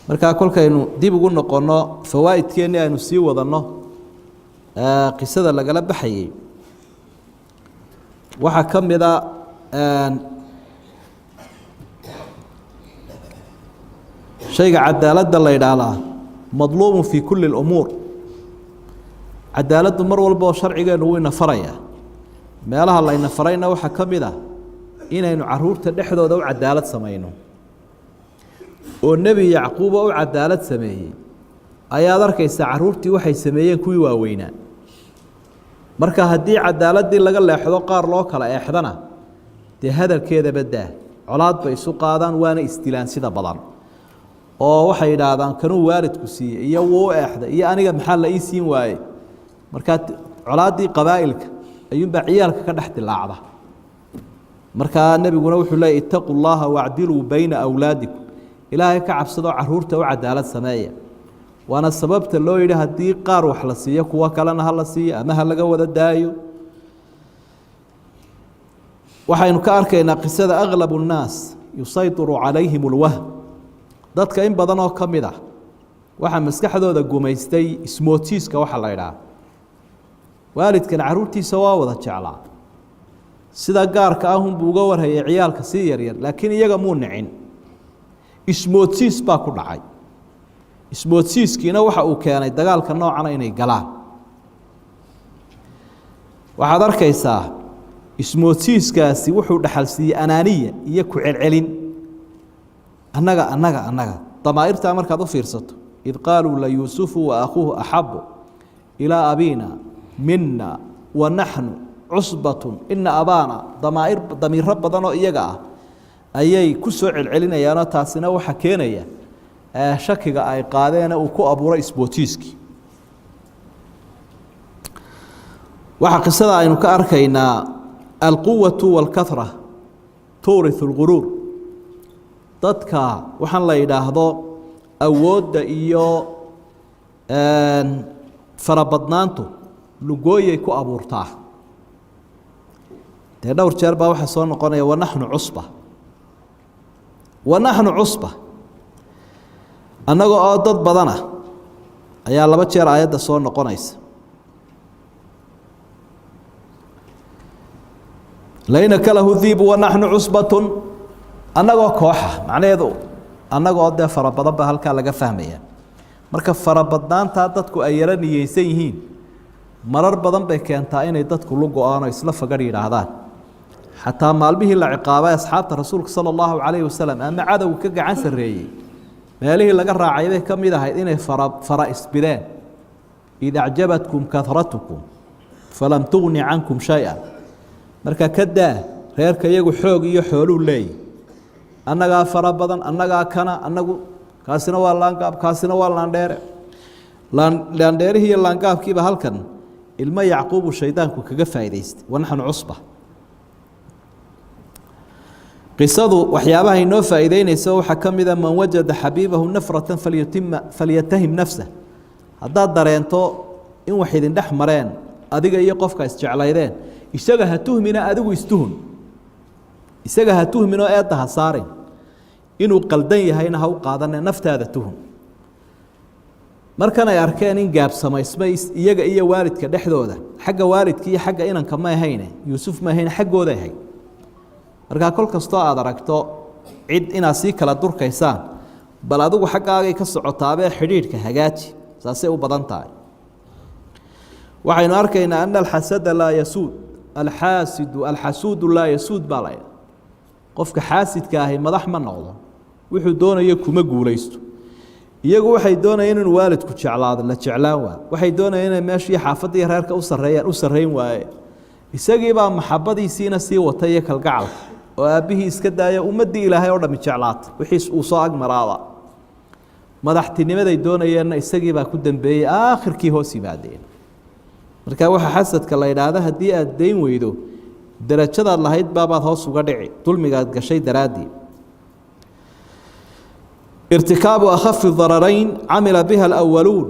marka kolkaynu dib ugu noqono fawaa'idkeena aynu sii wadano qisada lagala baxayay waxa kamida shayga cadaaladda la yiraahdo madluum fi kulli al-umur cadaaladdu mar walba oo sharcigeenu uu ina faraya meelaha la ina farayna waxa kamida inaynu caruurta dhexdooda u cadaalad sameeyno oo nabi yacquub oo cadaalad sameeyay ayaad arkaysaa caruurtii waxay sameeyeen kuwii waaweynaa marka haddii cadaaladii laga leexdo qaar loo kala eexdana dee hadalkeeda badaa colaad bay isu qaadaan waana istilaan sida badan oo waxay yidhaahdaan kanuu waalidku siiyey iyo wuu eexday iyo aniga maxaa la ii siin waayey marka colaadii qabaa'ilka ayuunbaa ciyaalka ka dhex dilaacda markaa nebiguna wuxuu leeyay ittaqu llaha wacdiluu bayna awlaadikum ilaahay ka cabsado caruurta u cadaalad sameeya waana sababta loo yidhi haddii qaar wax la siiyo kuwa kalena ha la siiyo ama ha laga wada daayo waxaynu ka arkaynaa qisada aglabu nnaas yusaytiru calayhim alwahm dadka in badan oo ka mid ah waxaa maskaxdooda gumaystay ismootiiska waxa la yidhaha waalidkan caruurtiisa waa wada jeclaa sida gaarka ah unbuu uga warhayay ciyaalka sii yaryar laakiin iyaga muu nicin ismootiis baa ku dhacay ismootiiskiina waxa uu keenay dagaalka noocana inay galaan waxaad arkaysaa ismootiiskaasi wuxuu dhaxal siiyey anaaniya iyo ku celcelin annaga damaa'irtaa markaad u fiirsato id qaaluu layuusufu wa akhuuhu axabu ilaa abiina mina wa naxnu cusbatun ina abaana damiiro badan oo iyaga ah ayay ku soo celcelinayaanoo taasina waxa keenaya shakiga ay qaadeena uu ku abuuray isbootiiskii waxaa qisada aynu ka arkaynaa alquwatu waalkahra tuuriu lguruur dadka waxaan la yidhaahdo awoodda iyo farabadnaantu lugooyay ku abuurtaa dee dhowr jeer baa waxaa soo noqonaya wanaxnu cusba annaga oo dad badana ayaa laba jeer aayadda soo noqonaysa layna kalahu diibu wanaxnu cusbatun annagoo kooxa macnaheedu annagoo dee farabadan baa halkaa laga fahmaya marka farabadnaantaa dadku ay yaro niyeysan yihiin marar badan bay keentaa inay dadku lu go-aan oo isla fagadh yidhaahdaan xataa maalmihii la ciqaabay asxaabta rasuulka sala allahu calayhi wasalam ama cadowga ka gacan sarreeyey meelihii laga raacay bay ka mid ahayd inay fara isbideen id acjabatkum kahratukum falam tugni cankum shay-a marka ka daa reerka iyagu xoog iyo xooluu leeyahy annagaa fara badan annagaa kana annagu kaasina waa laangaab kaasina waa laandheere laandheerihii iyo laangaabkiiba halkan ilmo yacquubu shaydaanku kaga faa'idaystay wanaxnu cusba qisadu waxyaabaha inoo faa'iideynaysa waxaa ka mid a man wajada xabiibahu nafratan falyatahim nafsah haddaad dareento in wax idin dhex mareen adiga iyo qofka isjeclaydeen isaga ha tuhmina adigu istuhun isaga ha tuhminoo eedda ha saarin inuu qaldan yahayna ha u qaadane naftaada tuhun markan ay arkeen in gaab samaysmay iyaga iyo waalidka dhexdooda xagga waalidka iyo xagga inanka ma ahayne yuusuf ma ahayne xaggooda ahayd markaa kol kastoo aad aragto cid inaad sii kala durkaysaan bal adigu xaggaagay ka socotaabee xidhiidhka hagaaji saasay u badan tahay waxaynu arkaynaa ana alxasada laa yasuud alxasuudu laa yasuud baa laydha qofka xaasidka ahi madax ma noqdo wuxuu doonayo kuma guulaysto iyagu waxay doonayeen inuu waalidku jeclaado la jeclaan waa waxay doonayeen inay meeshii xaafadii reerka u sarreyn waaye isagiibaa maxabadiisiina sii watay iyo kalgacalka oo aabbihii iska daaya ummaddii ilaahay oo dhammi jeclaata wixiis uu soo agmaraaba madaxtinimaday doonayeenna isagiibaa ku dambeeyey aakhirkii hoos yimaadeen marka waxa xasadka la yidhaahda haddii aad dayn weydo darajadaad lahayd baabaad hoos uga dhici dulmigaad gashay daraaddii irtikaabu akhafi dararayn camila biha alawaluun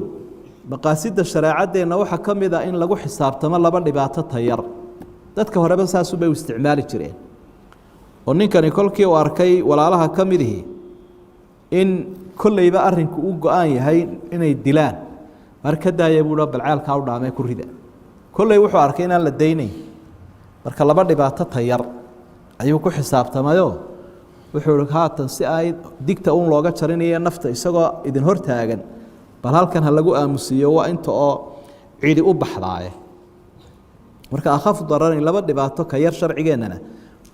maqaasida shareecadeenna waxaa ka mid a in lagu xisaabtamo laba dhibaato tayar dadka horeba saasubay u isticmaali jireen oo ninkani kolkii uu arkay walaalaha ka midihii in kollayba arrinku u go-aan yahay inay dilaan marka daaya buu balcaalkaa u dhaamay ku rida kollay wuxuu arkay inaan la daynayn marka laba dhibaato tayar ayuu ku xisaabtamayo wuxuu iri haatan si ay digta uun looga jarinayo nafta isagoo idin hor taagan bal halkan ha lagu aamusiyo waa inta oo cidi u baxdaaye marka akhafu dararin laba dhibaato ka yar sharcigeennana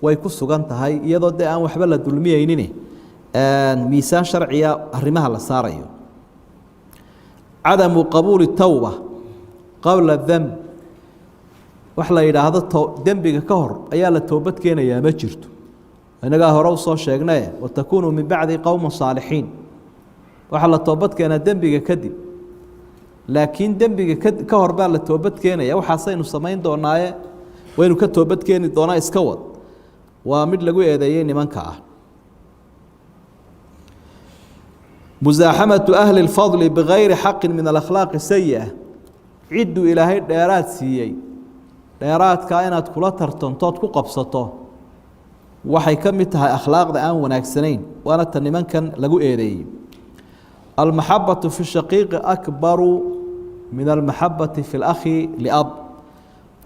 way ku sugan tahay iyadoo dee aan waxba la dulmiyeynin miisaan sharciya arrimaha la saarayo cadamu qabuuli tawba qabla damb wax la yidhaahdo dembiga ka hor ayaa la toobad keenayaa ma jirto inagaa hore usoo sheegnay watakuunuu min bacdi qowma saalixiin waxaa la toobad keenaa dembiga kadib laakiin dembiga ka hor baa la toobad keenaya waxaasaynu samayn doonaaye waynu ka toobad keeni doonaa iska wad waa mid lagu eedeeyey nimanka ah musaaxamatu ahli اlfadli bigayri xaqi min alakhlaaqi sayi'a cidduu ilaahay dheeraad siiyey dheeraadkaa inaad kula tartantood ku qabsato waxay ka mid tahay akhlaaqda aan wanaagsanayn waana ta nimankan lagu eedeeyey almaxabatu fi shaqiiqi akbaru min almaxabati fi اlakhi liab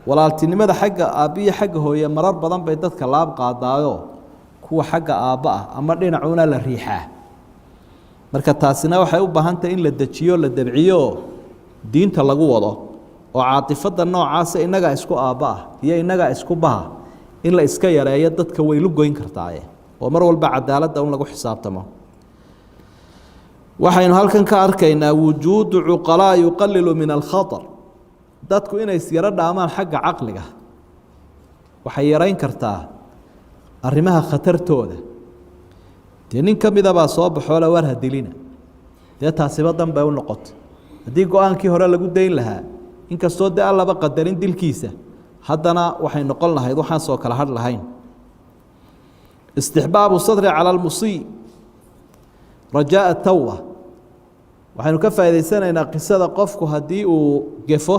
walaaltinimada xagga aabbiyo xagga hooye marar badan bay dadka laab qaadaayo kuwa xagga aabba ah ama dhinacuuna la riixaa marka taasina waxay u baahan tahay in la dejiyo la dabciyo diinta lagu wado oo caatifada noocaasa inagaa isku aabba ah iyo inagaa isku baha in la iska yareeyo dadka way lu goyn kartaaye oo mar walba cadaaladda un lagu xisaabtamo waxaynu halkan ka arkaynaa wujuudu cuqalaa yuqalilu min alkhatar dadku inay isyaro dhaamaan xagga caqliga waxay yarayn kartaa arrimaha khatartooda dee nin ka midabaa soo baxoole war ha dilina dee taasiba danbay u noqotay haddii go-aankii hore lagu dayn lahaa inkastoo dee aan laba qadarin dilkiisa haddana waxay noqon lahayd waxaan soo kala hadh lahayn istixbaabu sadri cala almusii rajaaءa tawba waxaynu ka faa'idaysanaynaa qisada qofku haddii uu gefo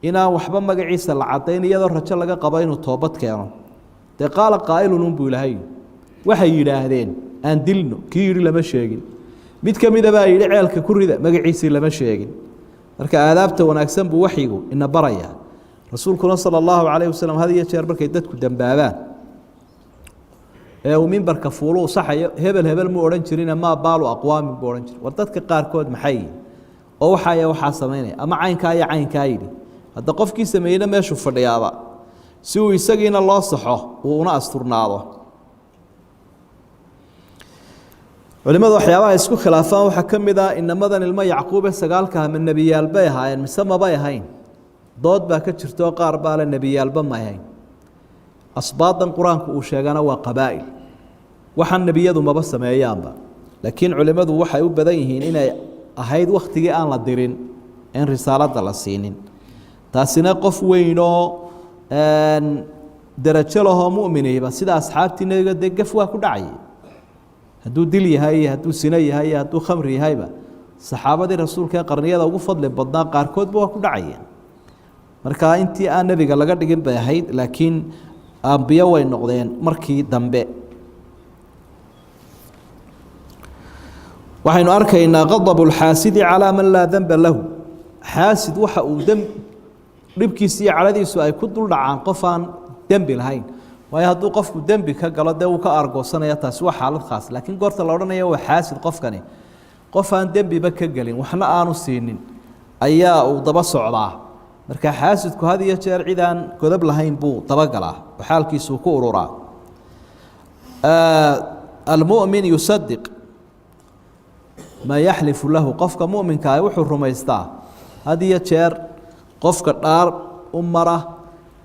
inaan waxba magaciisa la cadayn iyadoo rajo laga qabo inuu toobad keeno dee qaala qaa'ilun unbuu ilaahay waxay yidhaahdeen aan dilno kii yidhi lama sheegin mid ka mida baa yidhi ceelka ku rida magaciisii lama sheegin marka aadaabta wanaagsan buu waxyigu ina barayaa rasuulkuna salى اllahu calayh wasalam had iyo jeer markay dadku dembaabaan ee uu mimbarka fuulu saxayo hebel hebel mu odhan jirine maa baalu aqwaamin buu odhan jira war dadka qaarkood maxay yihin oo waxaaya waxaa samaynaya ama caynkaa iyo caynkaa yidhi hadda qofkii sameeyeyna meeshuu fadhiyaaba si uu isagiina loo saxo uu una asturnaado culimadu waxyaabaha isku khilaafaan waxaa ka mid ah inamadan ilmo yacquube sagaalka ama nebiyaal bay ahaayeen mise mabay ahayn dood baa ka jirtoo qaar baa le nebiyaalba ma ahayn asbaadan qur-aanku uu sheegana waa qabaa'il waxaan nebiyadu maba sameeyaanba laakiin culimmadu waxay u badan yihiin inay ahayd wakhtigii aan la dirin in risaaladda la siinin taasina qof weynoo derajo lahoo mu'miniiba sida asxaabtii nebiga dee gaf waa ku dhacayay hadduu dil yahay iyo hadduu sino yahay iyo hadduu khamri yahayba saxaabadii rasuulka ee qarniyada ugu fadli badnaa qaarkoodba waa ku dhacayeen marka intii aan nebiga laga dhigin bay ahayd laakiin ambiyo way noqdeen markii dambe waxaynu arkaynaa qadabu lxaasidi calaa man laa denba lahu xaasid waxa uu dhibkiisa iyo cadhadiisu ay ku dul dhacaan qof aan dembi lahayn waayo hadduu qofku dembi ka galo dee wuu ka argoosanaya taasi waa xaalad khaas laakiin goorta la odhanaya waa xaasid qofkani qof aan dembiba ka gelin waxna aanu siinin ayaa uu daba socdaa marka xaasidku had iyo jeer cid aan godob lahayn buu dabagalaa oo xaalkiisuu ku ururaa almu'min yusadiq maa yaxlifu lahu qofka mu'minka ah wuxuu rumaystaa had iyo jeer qofka dhaar u mara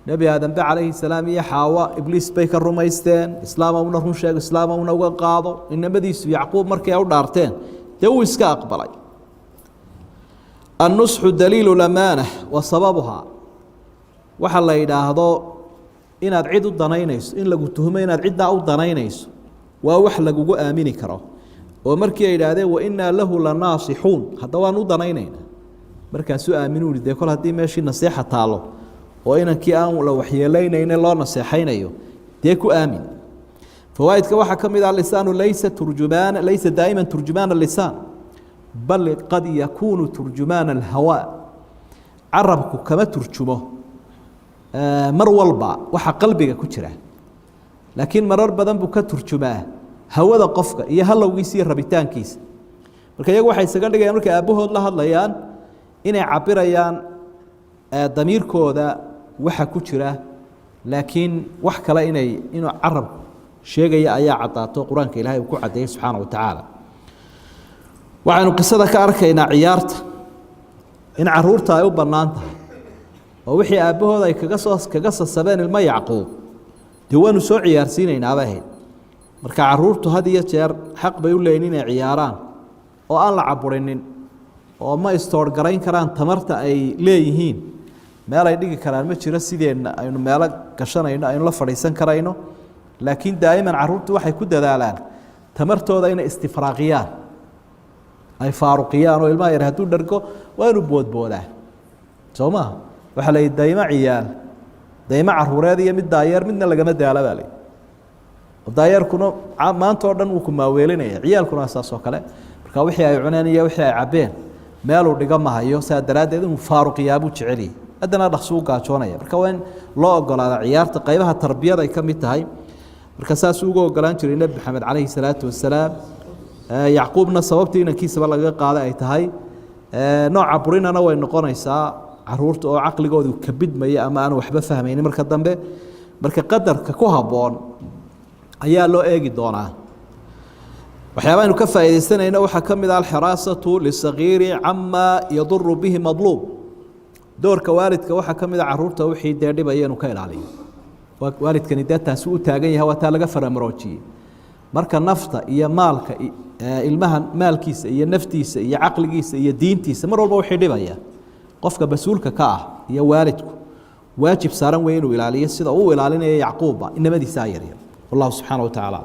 nebi aadambe calayhi salaam iyo xaawa ibliis bay ka rumaysteen islaamowna run sheego islaamowna uga qaado inamadiisu yacquub markay u dhaarteen dee wuu iska aqbalay annusxu daliilu lamaanah wa sababuhaa waxa la yidhaahdo inaad cid u danaynayso in lagu tuhumo inaad ciddaa u danaynayso waa wax lagugu aamini karo oo markii ay yidhaahdeen wainaa lahu lanaasixuun hadda waan u danaynaynaa markaasuu aaminu yihi dee kol haddii meeshii naseexa taalo oo inankii aan la waxyeelaynayne loo naseexaynayo dee ku aamin فوائد كواحد كم إذا اللسان ليس دائما ترجمان اللسان بل قد يكون ترجمان الهواء عربك كما ترجمه مر والبا وحا قلبك كجرا لكن مرر بدن بو كترجماه هوada qofka iyo halowgiisa rabitaankiisa marka iyagu waxay isaga dhigayaan markay aabahood la hadlayaan inay cabirayaan damiirkooda waxa ku jira laakiin wax kale inuu carab sheegaya ayaa cadaato quraanka Ilaahay ku cadeeyay subhanahu wa ta'ala waxaanu qisada ka arkaynaa ciyaarta in caruurta ay u banaan tahay oo wixii aabahood ay kaga soo sabeen ilma Yacquub diwaanu soo ciyaarsiinaynaa abaheed marka caruurtu had iyo jeer xaq bay u leeyihiin inay ciyaaraan oo aan la caburinin oo ma istoor garayn karaan tamarta ay leeyihiin meel ay dhigi karaan ma jiro sideena aynu meel gashanayno aynu la fadhiisan karayno laakiin daa'iman caruurtu waxay ku dadaalaan tamartooda inay istifraaqiyaan ay faaruqiyaan oo ilmaha yar hadduu dhargo waa inuu boodboodaa soo maaha waxa la daa'ima ciyaal daa'ima caruureed iyo mid daayeer midna lagama daalaba leh daayarkuna maanta oo dhan uu ku maaweelinaya ciyaalkuna asaasoo kale marka wixii ay cuneen iyo wixii ay cabeen meel uu dhiga mahayo saadaradeed inuu faaruqiyaabu jeceli adana dhaqso gaajoonaya marka waa in loo ogolaado ciyaarta qaybaha tarbiyada ay kamid tahay marka saas uu ugu ogolaan jiray nabi maxamed calayhi salaatu wasalaam yacquubna sababtii inankiisaba laga qaaday ay tahay nooca burinana way noqonaysaa caruurta oo caqligoodu ka bidmaya ama aan waxba fahmaynin marka dambe marka qadarka ku haboon ayaa loo eegi doonaa waxyaabaha aynu ka faa'iideysanayna waxaa ka mid ah alxiraasatu lisagiiri cama yaduru bihi madluub doorka waalidka waxaa ka mid ah caruurta wixii dee dhibaya inuu ka ilaaliyo waalidkani dee taasi u taagan yahay waa taa laga faramaroojiyey marka nafta iyo maalka ilmaha maalkiisa iyo naftiisa iyo caqligiisa iyo diintiisa mar walba wixii dhibaya qofka mas-uulka ka ah iyo waalidku waajib saaran weyn inuu ilaaliyo sida uu ilaalinaya yacquubba inamadiisa yaryar والله سبحانه وتعالى